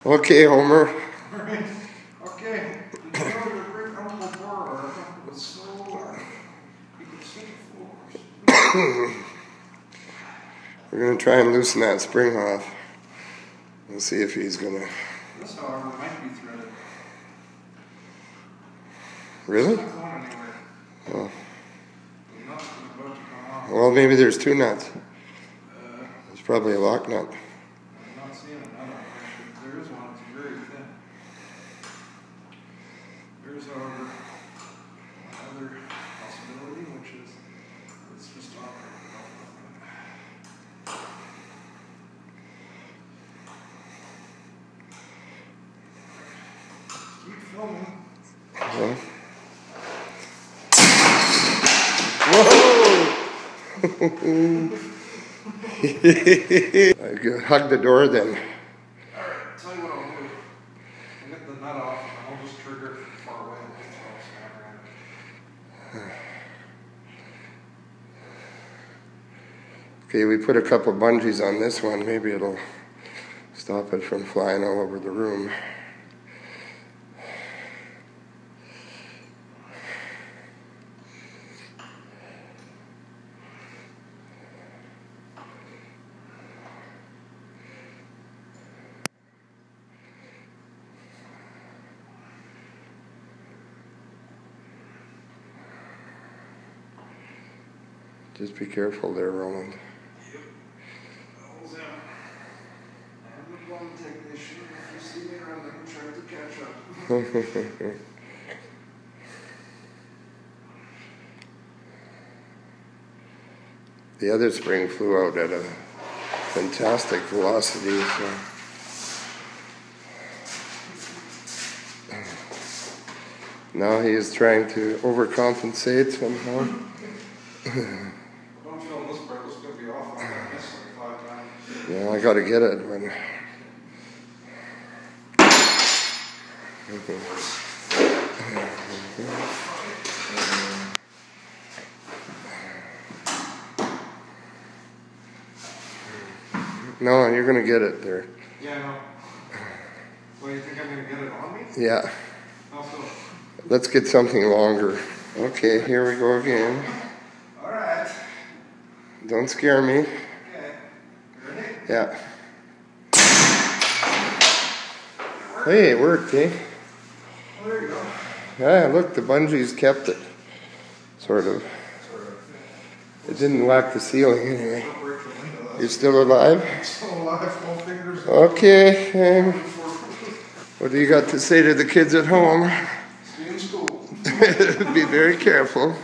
Okay, Homer. Alright, okay. Did you know your great uncle Burr was so he could sweep floors? We're going to try and loosen that spring off. We'll see if he's going to... This, however, might be threaded. Really? It's not going anywhere. Oh. The nut's about to come off. Well, maybe there's two nuts. It's probably a lock nut. I'm not seeing another. There is one. It's very thin. There's, however, another possibility, which is it's just off. Keep filming. Well. Whoa! I hug the door then. Alright, tell you what I'll do. I'll get the nut off and I'll just trigger it from far away and I'll snap around. Okay, we put a couple bungees on this one. Maybe it'll stop it from flying all over the room. Just be careful there, Roland. Yep. That was him. I'm the one technician. If you see me around, I can try to catch up. The other spring flew out at a fantastic velocity, so... Now he is trying to overcompensate somehow. Don't feel this part was going to be off. I'm going to miss like 5 times. Yeah, I gotta get it when... No, you're gonna get it there. Yeah, I know. Well, you think I'm going to get it on me? Yeah. How so? Let's get something longer. Okay, here we go again. Alright. Don't scare me. Okay. Ready? Yeah. Hey, it worked, eh? Oh, there you go. Yeah, look, the bungees kept it. Sort of. It didn't whack the ceiling anyway. You're still alive? Still alive, full fingers. Okay. What do you got to say to the kids at home? Stay in school. Be very careful.